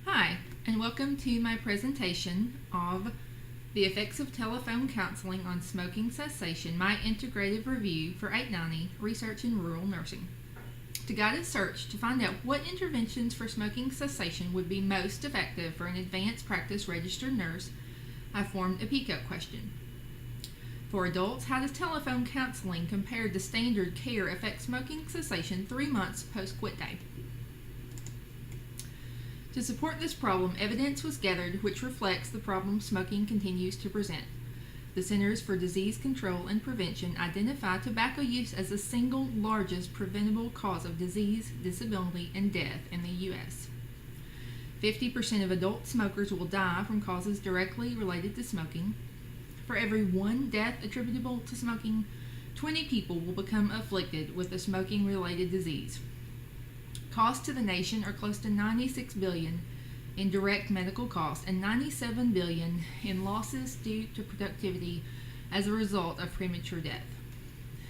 Hi, and welcome to my presentation of the effects of telephone counseling on smoking cessation, my integrative review for 890 Research in Rural Nursing. To guide a search to find out what interventions for smoking cessation would be most effective for an advanced practice registered nurse, I formed a PICO question. For adults, how does telephone counseling compared to standard care affect smoking cessation 3 months post-quit day? To support this problem, evidence was gathered which reflects the problem smoking continues to present. The Centers for Disease Control and Prevention identify tobacco use as the single largest preventable cause of disease, disability, and death in the U.S. 50% of adult smokers will die from causes directly related to smoking. For every one death attributable to smoking, 20 people will become afflicted with a smoking-related disease. Costs to the nation are close to $96 billion in direct medical costs and $97 billion in losses due to productivity as a result of premature death.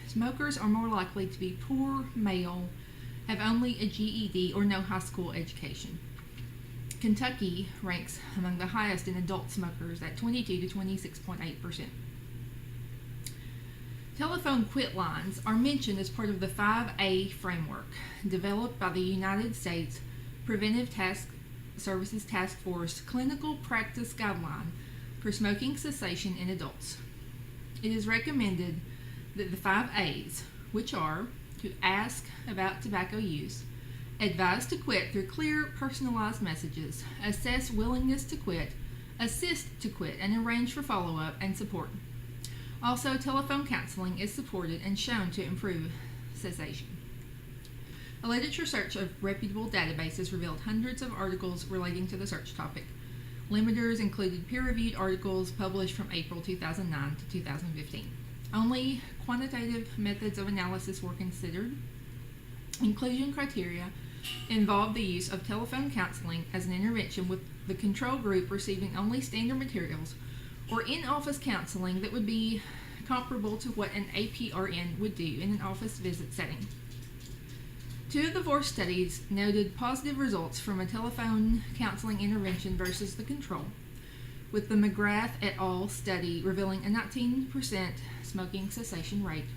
Smokers are more likely to be poor, male, have only a GED or no high school education. Kentucky ranks among the highest in adult smokers at 22 to 26.8%. Telephone quit lines are mentioned as part of the 5A framework developed by the United States Preventive Services Task Force Clinical Practice Guideline for Smoking Cessation in Adults. It is recommended that the 5As, which are to ask about tobacco use, advise to quit through clear, personalized messages, assess willingness to quit, assist to quit, and arrange for follow-up and support. Also, telephone counseling is supported and shown to improve cessation. A literature search of reputable databases revealed hundreds of articles relating to the search topic. Limiters included peer-reviewed articles published from April 2009 to 2015. Only quantitative methods of analysis were considered. Inclusion criteria involved the use of telephone counseling as an intervention, with the control group receiving only standard materials, or in-office counseling that would be comparable to what an APRN would do in an office visit setting. 2 of the 4 studies noted positive results from a telephone counseling intervention versus the control, with the McGrath et al. Study revealing a 19% smoking cessation rate.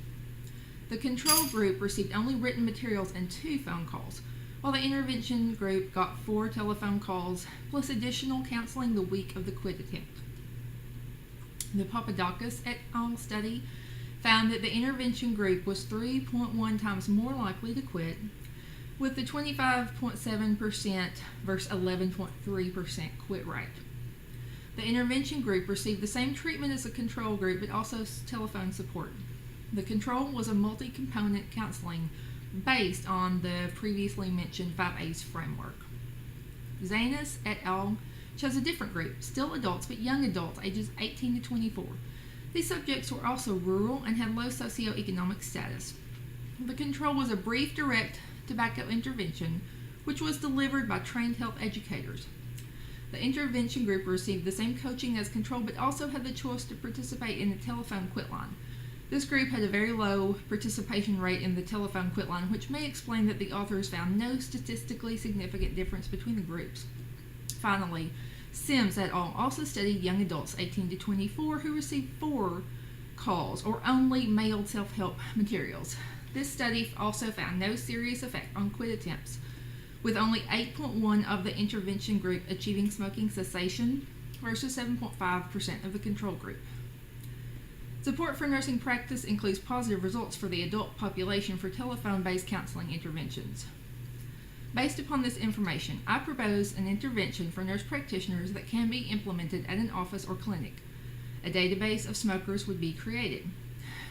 The control group received only written materials and 2 phone calls, while the intervention group got 4 telephone calls plus additional counseling the week of the quit attempt. The Papadakis et al. Study found that the intervention group was 3.1 times more likely to quit, with the 25.7% versus 11.3% quit rate. The intervention group received the same treatment as the control group, but also telephone support. The control was a multi-component counseling based on the previously mentioned 5A's framework. Zanis et al. Chose a different group, still adults, but young adults ages 18 to 24. These subjects were also rural and had low socioeconomic status. The control was a brief, direct tobacco intervention, which was delivered by trained health educators. The intervention group received the same coaching as control, but also had the choice to participate in the telephone quit line. This group had a very low participation rate in the telephone quit line, which may explain that the authors found no statistically significant difference between the groups. Finally, Sims et al. Also studied young adults 18 to 24 who received 4 calls or only mailed self-help materials. This study also found no serious effect on quit attempts, with only 8.1% of the intervention group achieving smoking cessation versus 7.5% of the control group. Support for nursing practice includes positive results for the adult population for telephone-based counseling interventions. Based upon this information, I propose an intervention for nurse practitioners that can be implemented at an office or clinic. A database of smokers would be created.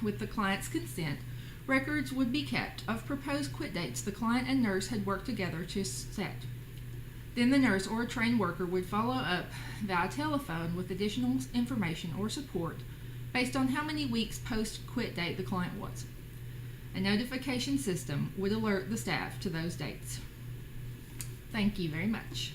With the client's consent, records would be kept of proposed quit dates the client and nurse had worked together to set. Then the nurse or a trained worker would follow up via telephone with additional information or support based on how many weeks post-quit date the client was. A notification system would alert the staff to those dates. Thank you very much.